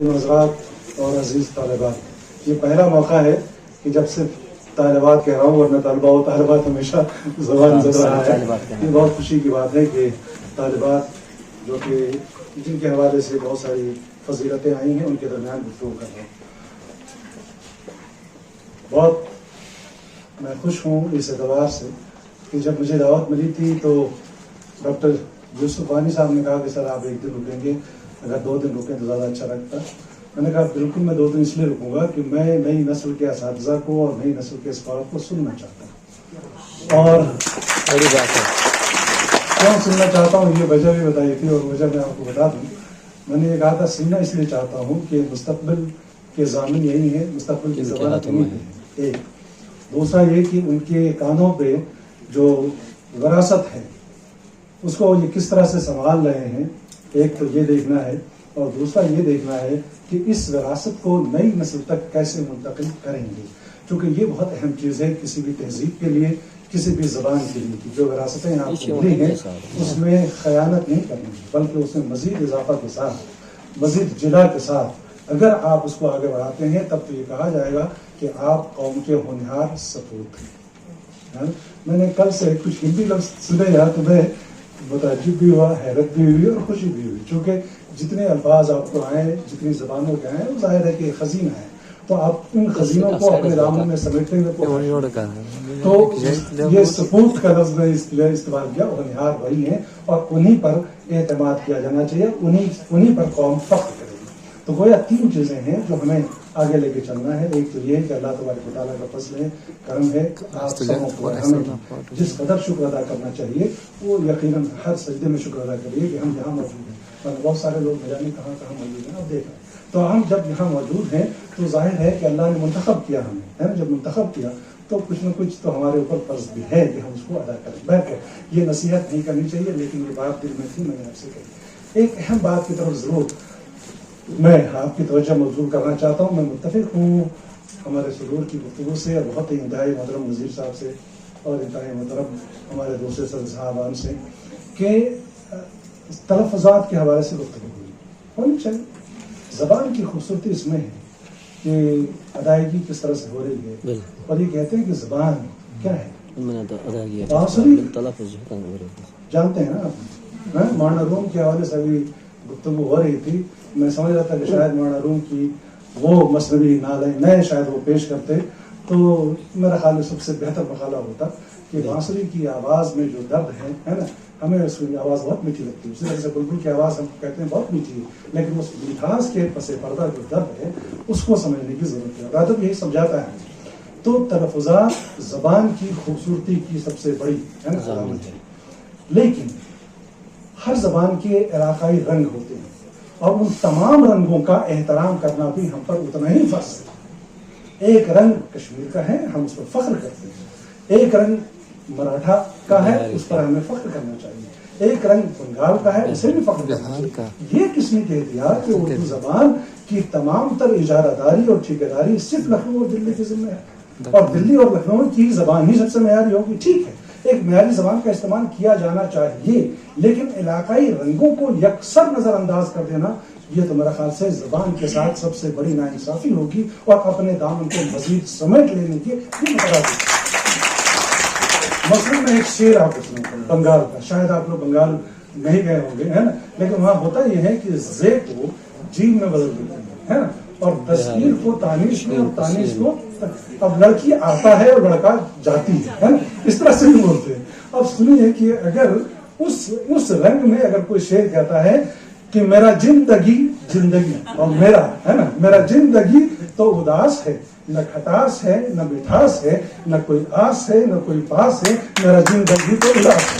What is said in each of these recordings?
حضرات اور عزیز طالبات، یہ پہلا موقع ہے کہ جب صرف طالبات کہہ رہا ہوں، ورنہ طالبہ و طالبات ہمیشہ زبان زد رہا ہے۔ یہ بہت خوشی کی بات ہے کہ طالبات جو کہ جن کے حوالے سے بہت ساری فضیلتیں آئی ہیں ان کے درمیان گفتگو کر رہا ہوں۔ بہت میں خوش ہوں اس اعتبار سے کہ جب مجھے دعوت ملی تھی تو ڈاکٹر یوسف وانی صاحب نے کہا کہ سر آپ ایک دن رکیں گے، اگر 2 دن رکیں تو زیادہ اچھا لگتا۔ میں نے کہا بالکل میں 2 دن اس لیے رکوں گا کہ میں نئی نسل کے اساتذہ کو اور نئی نسل کے اسکالر کو سننا چاہتا ہوں۔ اور بڑی بات ہے، کیوں سننا چاہتا ہوں یہ وجہ بھی بتائی تھی، اور وجہ میں آپ کو بتا دوں۔ میں نے یہ کہا تھا سننا اس لیے چاہتا ہوں کہ مستقبل کے ضامن یہی ہے، مستقبل کی ضمانت یہی ہے۔ ایک دوسرا یہ کہ ان کے کانوں پہ جو وراثت ہے اس کو یہ کس طرح سے سنبھال رہے ہیں، ایک تو یہ دیکھنا ہے، اور دوسرا یہ دیکھنا ہے کہ اس وراثت کو نئی نسل تک کیسے منتقل کریں گے، کیونکہ یہ بہت اہم چیز ہے کسی بھی تہذیب کے لیے، کسی بھی زبان کے لیے، کہ جو وراثتیں آپ کو ملی ہیں اس میں خیانت نہیں کرنی بلکہ اس میں مزید اضافہ کے ساتھ، مزید جلا کے ساتھ اگر آپ اس کو آگے بڑھاتے ہیں تب تو یہ کہا جائے گا کہ آپ قوم کے ہونہار سپوت ہیں۔ میں نے کل سے کچھ ہندی لفظ سنے یار، تو میں متعجب بھی ہوا، حیرت بھی ہوئی اور خوشی بھی ہوئی، چونکہ جتنے الفاظ آپ کو آئے، جتنی زبانوں کے آئے، وہ ظاہر ہے کہ خزینہ ہے، تو آپ ان خزینوں کو اپنے دامن میں سمیٹنے میں تو یہ سپوت کا لفظ میں استعمال کیا، ہونہار وہی ہیں اور انہی پر اعتماد کیا جانا چاہیے، انہی پر قوم فخر کرے گی۔ تو گویا 3 چیزیں ہیں جو ہمیں آگے لے کے چلنا ہے۔ ایک تو یہ ہے کہ اللہ تبارک و تعالیٰ کا فضل ہے، کرم ہے، آپ سبوں کو ہمیں جس قدر شکر ادا کرنا چاہیے وہ یقیناً ہر سجدے میں شکر ادا کریے کہ ہم یہاں موجود ہیں، اور بہت سارے لوگ نہ جانے کہاں کہاں موجود ہیں، اب دیکھ رہے ہیں۔ تو ہم جب یہاں موجود ہیں تو ظاہر ہے کہ اللہ نے منتخب کیا ہمیں، ہے نا، جب منتخب کیا تو کچھ نہ کچھ تو ہمارے اوپر فرض بھی ہے کہ ہم اس کو ادا کریں۔ بہرکیف یہ نصیحت نہیں کرنی چاہیے، لیکن یہ بات دل میں تھی، میں نے آپ سے کہی۔ ایک اہم بات کی طرف ضرور میں آپ کی توجہ مبذول کرنا چاہتا ہوں۔ میں متفق ہوں ہمارے صدور کی گفتگو سے، اور بہت ہی انتہائی محترم وزیر صاحب سے اور انتہائی محترم ہمارے دوسرے صدر صاحبان سے کہ تلفظات کے حوالے سے گفتگو ہونی چاہیے۔ زبان کی خوبصورتی اس میں ہے کہ ادائیگی کس طرح سے ہو رہی ہے، اور یہ کہتے ہیں کہ زبان کیا ہے، بانسری جانتے ہیں نا آپ، مولانا روم کے حوالے سے ابھی گفتگو ہو رہی تھی، میں سمجھ رہا تھا کہ شاید مولانا روم کی وہ مثنوی نئے شاید وہ پیش کرتے تو میرا خیال میں سب سے بہتر مقالہ ہوتا کہ بانسری کی آواز میں جو درد ہے نا، ہمیں اس کی آواز بہت میٹھی لگتی ہے، اسی طرح سے بلبل کی آواز ہم کہتے ہیں بہت میٹھی ہے، لیکن اس مٹھاس کے پس پردہ جو درد ہے اس کو سمجھنے کی ضرورت ہے، اور ادب یہی سمجھاتا ہے۔ تو تلفظات زبان کی خوبصورتی کی سب سے بڑی ہے نا علامت ہے، لیکن ہر زبان کے علاقائی رنگ ہوتے ہیں، اور ان تمام رنگوں کا احترام کرنا بھی ہم پر اتنا ہی فرض ہے۔ ایک رنگ کشمیر کا ہے، ہم اس پر فخر کرتے ہیں، ایک رنگ مراٹھا کا ہے، اس پر ہمیں فخر کرنا چاہیے، ایک رنگ بنگال کا ہے، اسے بھی فخر کرنا چاہیے۔ یہ کس نے کہہ دیا کہ اردو زبان کی تمام تر اجارہ داری اور ٹھیکیداری صرف لکھنؤ اور دلی کے ذمہ ہے، اور دلی اور لکھنؤ کی زبان ہی سب سے معیاری ہوگی؟ ٹھیک ہے، ایک معیاری زبان کا استعمال کیا جانا چاہیے، لیکن علاقائی رنگوں کو یکسر نظر انداز کر دینا یہ تو میرا خیال سے زبان کے ساتھ سب سے بڑی ناانصافی ہوگی، اور اپنے دامن کو مزید سمیٹ لینے کی مثلا میں ایک شعر آپ کو سناتا ہوں بنگال کا، شاید آپ لوگ بنگال نہیں گئے ہوں گے، ہے نا، لیکن وہاں ہوتا یہ ہے کہ زے کو جیم میں بدل دیتے ہیں، ہے نا، اور تذکیر کو تانیث میں، اور تانیث کو اب لڑکی آتا ہے اور لڑکا جاتی ہے نا، اس طرح سے بھی بولتے ہیں۔ اب سنیے کہ اگر اس رنگ میں اگر کوئی شعر کہتا ہے کہ میرا زندگی اور میرا ہے نا، میرا زندگی تو اداس ہے، نہ کھٹاس ہے نہ مٹھاس ہے، نہ کوئی آس ہے نہ کوئی پاس ہے، میرا زندگی تو اداس ہے۔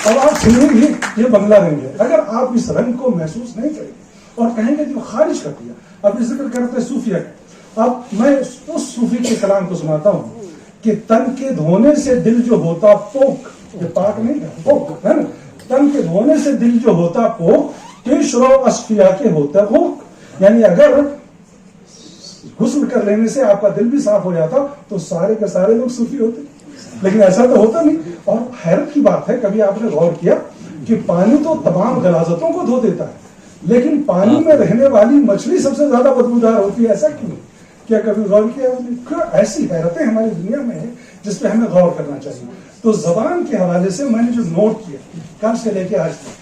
اب آپ سنیے یہ بنگلہ رنگ ہے، اگر آپ اس رنگ کو محسوس نہیں کریں گے اور کہیں گے کہ وہ خارج کر دیا، اب ذکر کرتے ہیں صوفیہ کا، اب میں اس صوفی کے کلام کو سناتا ہوں کہ تن کے دھونے سے دل جو ہوتا پوک، یہ پاک نہیں ہے، پوک ہے نا، تن کے دھونے سے دل جو ہوتا پوک، پیشرو اصفیاء کے ہوتا خوک، یعنی اگر غسل کر لینے سے آپ کا دل بھی صاف ہو جاتا تو سارے کے سارے لوگ صوفی ہوتے، لیکن ایسا تو ہوتا نہیں۔ اور حیرت کی بات ہے، کبھی آپ نے غور کیا کہ پانی تو تمام غلاظتوں کو دھو دیتا ہے، لیکن پانی میں رہنے والی مچھلی سب سے زیادہ بدبودار ہوتی ہے. ایسا کیوں؟ کیا کبھی غور کیا آپ نے؟ ایسی حیرتیں ہماری دنیا میں ہیں جس پہ ہمیں غور کرنا چاہیے. تو زبان کے حوالے سے میں نے جو نوٹ کیا کل سے لے کے آج تک،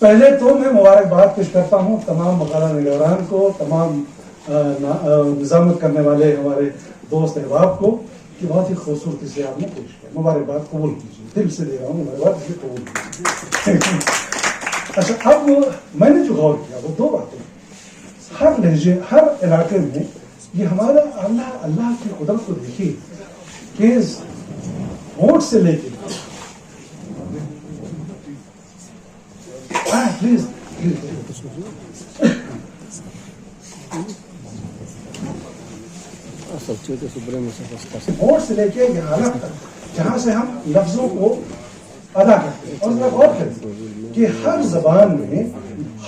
پہلے تو میں مبارکباد پیش کرتا ہوں تمام مقالہ نگاران کو، تمام نظامت کرنے والے ہمارے دوست احباب کو کہ بہت ہی خوبصورتی سے آپ نے پیش کیا. مبارکباد قبول کیجیے، دل سے دے رہا ہوں مبارکباد، اسے قبول کیجیے. اچھا، اب میں نے جو غور کیا وہ دو باتیں. ہر لہجے، ہر علاقے میں یہ ہمارا اللہ کی قدرت کو دیکھیے کہ ہونٹ سے لے کے پلیز ہونٹ سے لے کے یہ حالت تک جہاں سے ہم لفظوں کو ادا کرتے ہیں. اور ذرا غور کریں کہ ہر زبان میں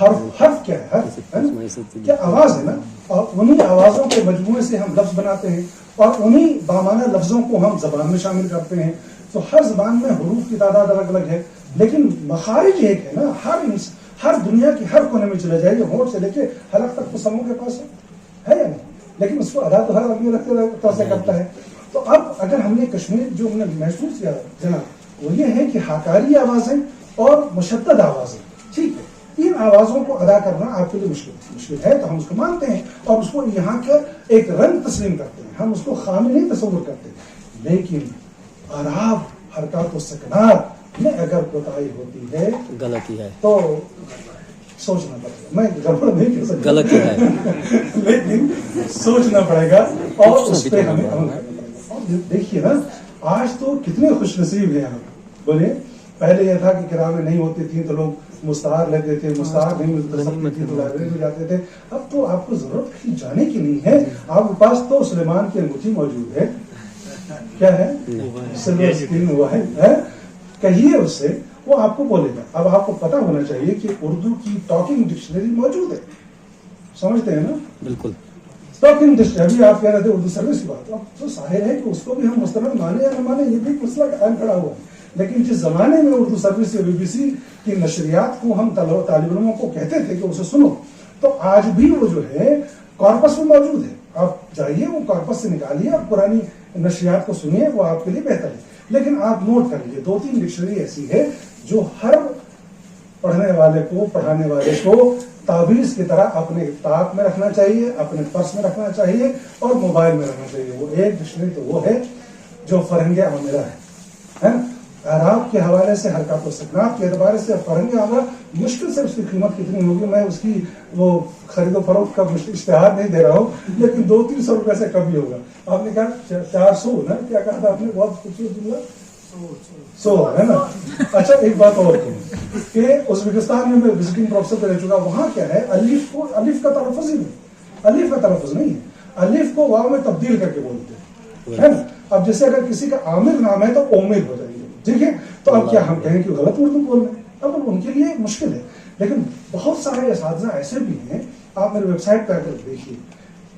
حرف کیا ہے؟ حرف کیا آواز ہے نا، اور انہی آوازوں کے مجموعے سے ہم لفظ بناتے ہیں اور انہی بامانہ لفظوں کو ہم زبان میں شامل کرتے ہیں. تو ہر زبان میں حروف کی تعداد الگ الگ ہے، لیکن مخارج ایک ہے نا. ہر دنیا کی ہر کونے میں چلے جائے، ہونٹ سے لے کے حلق تک تو سبوں کے پاس ہے یا نہیں، لیکن اس کو ادا تو ہر آدمی رکھتے کرتا ہے. تو اب اگر ہم نے کشمیر جو ہم نے محسوس کیا جناب وہ یہ ہے کہ ہاکاری آوازیں اور مشدد آوازیں، ٹھیک ہے، ان آوازوں کو ادا کرنا آپ کے لیے مشکل ہے، تو ہم اس کو مانتے ہیں اور اس کو یہاں کا ایک رنگ تسلیم کرتے ہیں، ہم اس کو خامی نہیں تصور کرتے. لیکن اعراب، حرکات و سکنات میں اگر کوتاہی ہوتی ہے، غلطی ہے تو سوچنا پڑے گا. میں گڑبڑ نہیں کر سکتا، غلطی ہے لیکن سوچنا پڑے گا اور اس پہ ہمیں عمل کرنا پڑے گا. اور دیکھیے نا، آج تو کتنے خوش نصیب ہیں ہم. بولے پہلے یہ تھا کہ کتابیں نہیں ہوتی تھیں تو لوگ مستعار لیتے تھے، مستعار نہیں ملتی تھی تو لائبریری میں جاتے تھے. اب تو آپ کو ضرورت کہیں جانے کی نہیں ہے، آپ کے پاس تو سلیمان کی انگوٹھی موجود ہے. کیا ہے؟ سلور اسکرین ہوا ہے، کہیے اس سے، وہ آپ کو بولے گا. اب آپ کو پتا ہونا چاہیے کہ اردو کی ٹاکنگ ڈکشنری موجود ہے، سمجھتے ہیں نا؟ بالکل. ٹاکنگ ڈکشنری، ابھی آپ کہہ رہے تھے اردو سروس کی بات، اب تو ظاہر ہے کہ اس کو بھی ہم مستند مانے یا نہ مانے، یہ بھی مسئلہ قائم کھڑا ہوا ہے. لیکن جس زمانے میں اردو سروس یا BBC کی نشریات کو ہم طالب علموں کو کہتے تھے کہ اسے سنو، تو آج بھی وہ جو ہے کارپس میں موجود ہے. آپ جائیے وہ کارپس سے نکالیے، آپ پرانی نشریات کو سنیے، وہ آپ کے لیے بہتر ہے. لیکن آپ نوٹ کر لیجیے 2-3 ڈکشنری ایسی ہے جو ہر پڑھنے والے کو، پڑھانے والے کو تعویذ کی طرح اپنے طاق میں رکھنا چاہیے، اپنے پرس میں رکھنا چاہیے اور موبائل میں رکھنا چاہیے. وہ ایک ڈکشنری تو وہ ہے جو فرنگ عامرہ ہے. اعراب کے حوالے سے، حرکات و سکنات کے اعتبار سے فرنگ عامرہ مشکل سے اس کی قیمت کتنی ہوگی، میں اس کی وہ خرید و فروخت کا اشتہار نہیں دے رہا ہوں، لیکن 200-300 روپے سے کم ہی ہوگا. آپ نے کہا 400 نا، کیا کہا تھا آپ نے؟ بہت خوبصورت جملہ، 100 ہے نا. اچھا، ایک بات اور کہوں کہ ازبکستان میں وزٹنگ پروفیسر پہ رہ چکا، وہاں کیا ہے، الف کا تلفظ ہی نہیں، الف کا تلفظ نہیں ہے، الف کو واو میں تبدیل کر کے بولتے ہیں نا. اب جیسے اگر کسی کا عامر نام ہے تو اومر ہو جائے گی، ٹھیک ہے. تو اب کیا ہم کہیں کہ غلط اردو بول رہے ہیں؟ اب ان کے لیے مشکل ہے. لیکن بہت سارے اساتذہ ایسے بھی ہیں، آپ میرے ویب سائٹ پہ آ کر دیکھیے،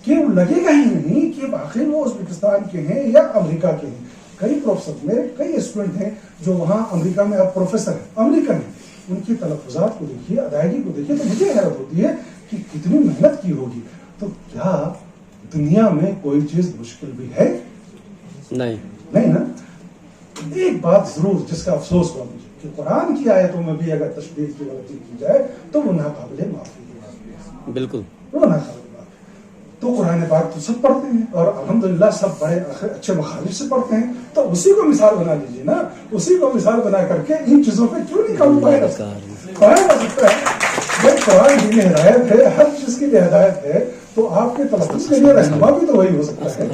کہ وہ لگے گا ہی نہیں کہ آخر وہ ازبکستان کے ہیں یا امریکہ کے ہیں. کئی پروفیسر، میرے کئی اسٹوڈنٹ ہیں جو وہاں امریکہ میں اب پروفیسر ہیں، امریکن ہیں. ان کی تلفظات کو دیکھیے، ادائیگی کو دیکھیے، تو مجھے حیرت ہوتی ہے کہ کتنی محنت کی ہوگی. تو کیا دنیا میں کوئی چیز مشکل بھی ہے؟ نہیں نا. ایک بات ضرور جس کا افسوس ہوا مجھے کہ قرآن کی آیتوں میں بھی اگر تشبیہ کی غلطی کی جائے تو وہ ناقابل معافی ہے. بالکل، وہ ناقابل معافی. تو قرآن پاک تو سب پڑھتے ہیں اور الحمدللہ سب بڑے اچھے مخارج سے پڑھتے ہیں، تو اسی کو مثال بنا لیجیے نا. اسی کو مثال بنا کر کے ان چیزوں پہ کیوں نہیں قابو پایا جا سکتا ہے؟ جب قرآن کی لیے ہدایت ہے، ہر چیز کے لیے ہدایت ہے، تو آپ کے تلفظ کے لیے رہنما بھی تو وہی ہو سکتا ہے.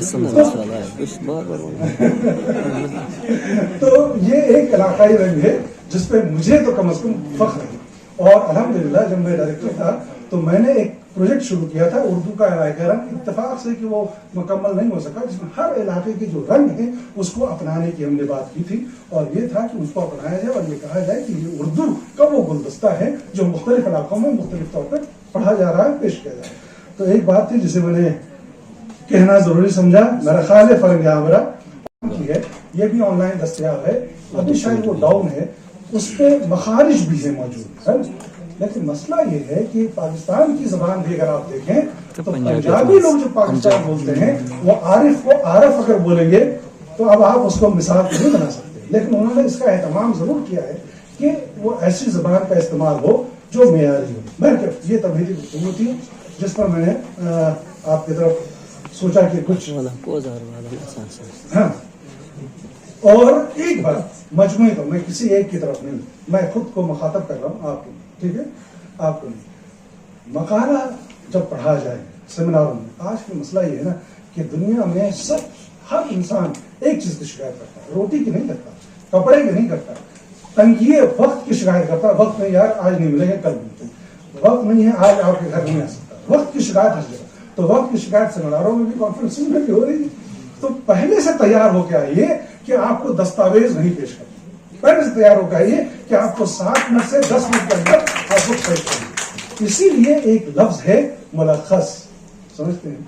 تو یہ ایک علاقائی رنگ ہے جس پہ مجھے تو کم از کم فخر ہے. اور الحمدللہ جب میں ڈائریکٹر تھا تو میں نے ایک پروجیکٹ شروع کیا تھا اردو کا علاقائی رنگ. اتفاق سے کہ وہ مکمل نہیں ہو سکا، جس میں ہر علاقے کے جو رنگ ہیں اس کو اپنانے کی ہم نے بات کی تھی، اور یہ تھا کہ اس کو اپنایا جائے اور یہ کہا جائے کہ یہ اردو کا وہ گلدستہ ہے جو مختلف علاقوں میں مختلف طور پر پڑھا جا رہا ہے، پیش کیا جا رہا ہے. تو ایک بات تھی جسے میں نے کہنا ضروری سمجھا، میرا خیال ہے فرنگ عامرہ کی ہے، یہ بھی آن لائن دستیاب ہے، ابھی شاید وہ ڈاؤن ہے، اس پہ مخارج بھی ہے موجود ہے. لیکن مسئلہ یہ ہے کہ پاکستان کی زبان بھی اگر آپ دیکھیں تو پنجابی لوگ جو پاکستان بولتے ہیں وہ عارف کو عارف اگر بولیں گے تو اب آپ اس کو مثال نہیں بنا سکتے، لیکن انہوں نے اس کا اہتمام ضرور کیا ہے کہ وہ ایسی زبان کا استعمال ہو جو معیاری ہو۔ میں یہ تمہیدی گفتگو تھی جس پر میں نے آپ کی طرف سوچا کہ کچھ ہاں۔ اور ایک بات مجموعی تو میں کسی ایک کی طرف نہیں، میں خود کو مخاطب کر رہا ہوں آپ کو، ٹھیک ہے، آپ کو نہیں۔ مقالہ جب پڑھا جائے سیمیناروں میں، آج کا مسئلہ یہ ہے نا کہ دنیا میں ہر انسان ایک چیز کی شکایت کرتا ہے، روٹی کی نہیں کرتا، کپڑے کی نہیں کرتا، تنگی وقت کی شکایت کرتا ہے، وقت نہیں یار آج نہیں ملیں گے کل ملتے، وقت نہیں ہے آج آپ کے گھر نہیں آ سکتا، وقت کی شکایت ہر جگہ۔ تو وقت کی شکایت سیمیناروں میں بھی کانفرنس میں بھی ہو رہی ہے، تو پہلے سے تیار ہو کے آئیے کہ آپ کو دستاویز نہیں پیش کرنا، پہلے سے تیار ہو کے آئیے کہ آپ کو 7 منٹ سے 10 منٹ کے اندر آپ کو پیش کرنا۔ اسی لیے ایک لفظ ہے ملخص، سمجھتے ہیں،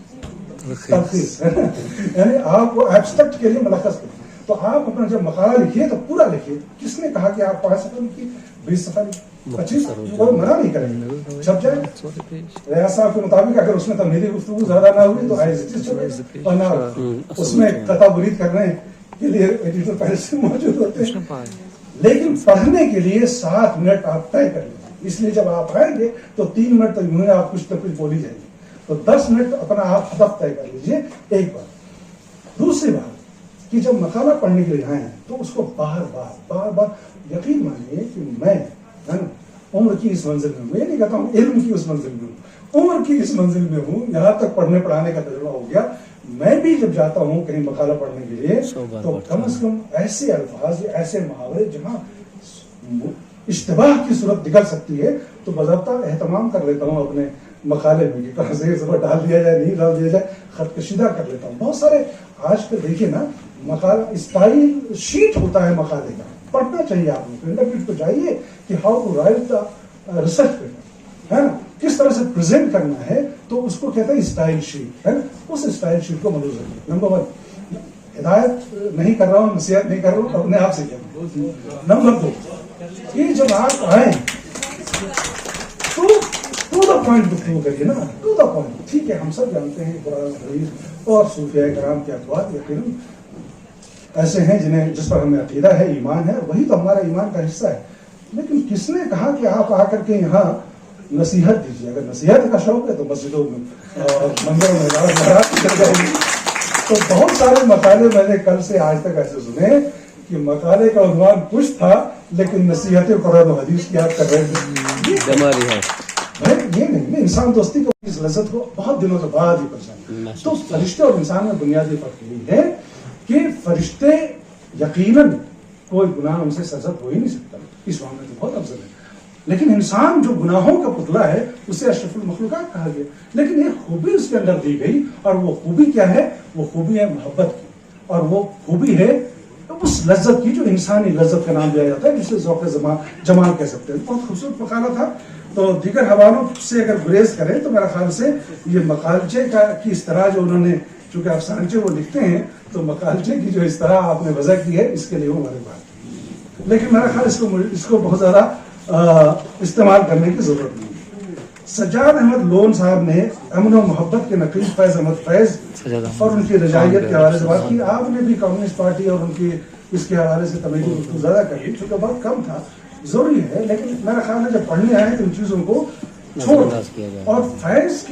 تلخیص، یعنی آپ کو ایبسٹریکٹ کے لیے ملخص کریں۔ تو آپ اپنا جب مقالہ لکھیے تو پورا لکھیے۔ کس نے کہا کہ آپ 5 صفحہ لکھیے، 20 صفحہ لکھیے، 25 کوئی منع نہیں کریں گے، چھپ جائے۔ ریاض صاحب کے مطابق اگر اس میں تمہیدی گفتگو زیادہ نہ ہوئی تو ورنہ اس میں قطع برید کرنے کے لیے ایڈیٹر پہلے سے موجود ہوتے ہیں۔ لیکن پڑھنے کے لیے 7 منٹ آپ طے کر لیں، اس لیے جب آپ آئیں گے تو 3 منٹ تو یوں ہی آپ کچھ نہ کچھ بولی جائیں گے، تو 10 منٹ اپنا آپ ہدف طے کر لیجیے۔ ایک بات۔ دوسری بات کہ جب مقالہ پڑھنے کے لیے آئیں تو اس کو بار بار یقین مانیے کہ میں عمر کی اس منزل میں ہوں، یہ نہیں کہتا ہوں علم کی اس منزل میں ہوں، عمر کی اس منزل میں ہوں، یہاں تک پڑھنے پڑھانے کا تجربہ ہو گیا۔ میں بھی جب جاتا ہوں کہیں مقالہ پڑھنے کے لیے تو کم از کم ایسے الفاظ یا ایسے محاورے جہاں اشتباہ کی صورت نکل سکتی ہے تو باضابطہ اہتمام کر لیتا ہوں اپنے مقالے میں کہ کہاں سے زبر ڈال دیا جائے، نہیں ڈال دیا جائے، خط کشیدہ کر لیتا ہوں۔ بہت سارے آج کل دیکھیے نا مقالہ اسٹائل شیٹ ہوتا ہے مقالے کا، پڑھنا چاہیے آپ کو، انٹرپریٹ کو چاہیے کہ how to write the research paper, ہے نا، کس طرح سے پریزنٹ کرنا ہے، تو اس کو کہتے ہیں اسٹائل شیٹ، ہے نا، اس اسٹائل شیٹ کو ملوز رکھیے۔ نمبر 1 ہدایت نہیں کر رہا ہوں، نصیحت نہیں کر رہا ہوں، اپنے آپ سے کہہ رہا ہوں۔ نمبر 2 کہ جب آپ آئیں تو ٹو دا پوائنٹ گفتگو کریے نا، ٹو دا پوائنٹ۔ ٹھیک ہے، ہم سب جانتے ہیں قرآن حدیث اور صوفیاء کرام کے اقوال یقیناً ایسے ہیں جس پر ہمیں عقیدہ ہے، ایمان ہے، وہی تو ہمارا ایمان کا حصہ ہے، لیکن کس نے کہا کہ آپ آ کر کے یہاں نصیحت دیجیے؟ اگر نصیحت کا شوق ہے تو مسجدوں میں اور مندروں میں چل جائیں گے۔ تو بہت سارے مقالے میں نے کل سے آج تک ایسے سنے کہ مقالے کا عنوان کچھ تھا لیکن نصیحت قرآن و حدیث کی آپ کر رہے تھے۔ یہ نہیں، میں انسان دوستی کو اس لذت کو بہت دنوں کے بعد ہی پہچانا۔ تو فرشتے اور انسان میں بنیادی فرق یہی ہے کہ فرشتے یقیناً کوئی گناہ ان سے سرزد ہو ہی نہیں سکتا، اس معاملے میں بہت افضل ہے، لیکن انسان جو گناہوں کا پتلا ہے اسے اشرف المخلوقات کہا گیا، لیکن ایک خوبی اس کے اندر دی گئی، اور وہ خوبی کیا ہے؟ وہ خوبی ہے محبت کی، اور وہ خوبی ہے اس لذت کی جو انسانی لذت کا نام دیا جاتا ہے، جسے ذوق جمال کہہ سکتے ہیں۔ بہت خوبصورت مقالہ تھا۔ تو دیگر حوالوں سے اگر گریز کریں تو میرا خیال سے یہ مقالچے کی اس طرح جو انہوں نے، چونکہ افسانچے وہ لکھتے ہیں، تو مقالچے کی جو اس طرح آپ نے وضع کی ہے اس کے لیے وہ ہمارے بات، لیکن میرا خیال اس کو بہت زیادہ استعمال کرنے کی ضرورت نہیں۔ سجاد احمد لون صاحب نے امن و محبت کے نقیب فیض احمد فیض اور ان کی رجائیت کے حوالے سے بات کی۔ آپ نے بھی کمیونسٹ پارٹی اور ان کی اس کے حوالے سے تمہیدی گفتگو زیادہ کری، چونکہ بہت کم تھا، ضروری ہے، لیکن میرا خیال ہے جب پڑھنے آئے تو ان چیزوں کو چھوڑ۔ اور فیض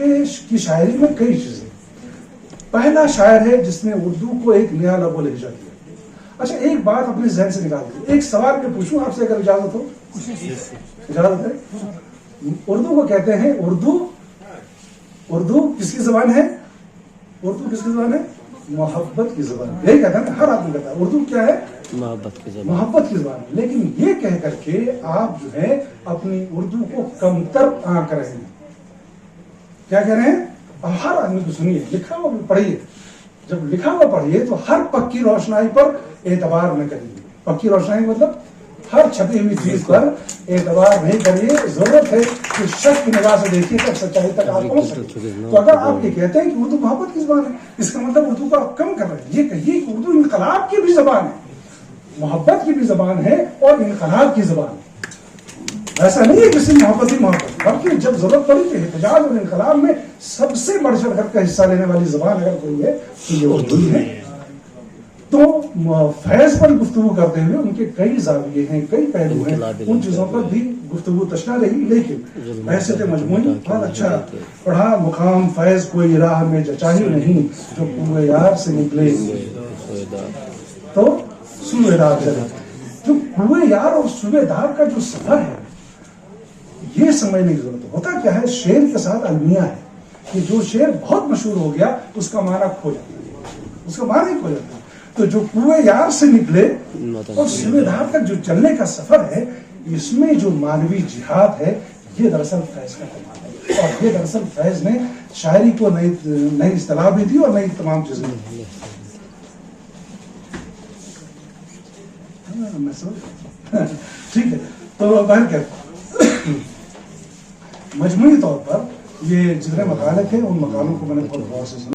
کی شاعری میں کئی چیزیں، پہلا شاعر ہے جس نے اردو کو ایک نیا لب و لہجہ دیا۔ اچھا ایک بات اپنے ذہن سے نکال دیں، ایک سوال میں پوچھوں آپ سے اگر اجازت ہو؟ اجازت ہے؟ اردو کو کہتے ہیں، اردو کس کی زبان ہے؟ اردو کس کی زبان ہے؟ محبت کی زبان، یہی کہتا ہے نا، ہر آدمی کہتا ہے اردو کیا ہے؟ محبت کی زبان، محبت کی زبان۔ لیکن یہ کہہ کر کے آپ جو ہے اپنی اردو کو کمتر آنک رہے ہیں۔ کیا کہہ رہے ہیں؟ اب ہر آدمی کو سنیے، لکھا ہوا پڑھیے، جب لکھا ہوا پڑھیے تو ہر پکی روشنائی پر اعتبار نہ کریے۔ پکی روشنائی مطلب ہر چھپی ہوئی چیز پر اعتبار نہیں کریے، ضرورت ہے کہ شک کی نگاہ سے دیکھیے تب سچائی تک آپ پہنچ سکتے۔ تو اگر آپ یہ کہتے ہیں کہ اردو محبت کی زبان ہے، اس کا مطلب اردو کو آپ کم کر رہے ہیں۔ یہ کہیے کہ اردو انقلاب کی بھی زبان ہے، محبت کی بھی زبان ہے اور انقلاب کی زبان ہے۔ ایسا نہیں ہے کہ صرف محبت ہی محبت، بلکہ جب ضرورت پڑی کہ احتجاج اور انقلاب میں سب سے بڑھ چڑھ کر کا حصہ لینے والی زبان اگر کوئی ہے تو یہ اردو ہی ہے۔ تو فیض پر گفتگو کرتے ہوئے ان کے کئی زاویے ہیں، کئی پہلو ہیں، ان چیزوں پر بھی گفتگو تشنا رہی، لیکن بحثیت مجموعی بہت اچھا پڑھا۔ مقام فیض کوئی راہ میں جچا ہی نہیں، جو کوئے یار سے نکلے تو سوئے دار چلے۔ جو کوئے یار اور سوئے دار کا جو سفر ہے یہ سمجھنے کی ضرورت ہے۔ ہوتا کیا ہے، شعر کے ساتھ المیہ ہے کہ جو شعر بہت مشہور ہو گیا اس کا معنی کھو جاتا ہے، اس کا معنی ہی کھو جاتا ہے۔ تو جو کوئے یار سے نکلے اور سوئے دار تک جو چلنے کا سفر ہے، اس میں جو مانوی جہاد ہے یہ دراصل فیض کا کمال ہے، اور یہ دراصل فیض نے شاعری کو نئی اصطلاح بھی دی اور نئی تمام چیزیں دی۔ ٹھیک ہے، تو بہرکیف مجموعی طور پر یہ جتنے مقالے تھے ان مقالوں کو میں نے بہت غور سے سنا۔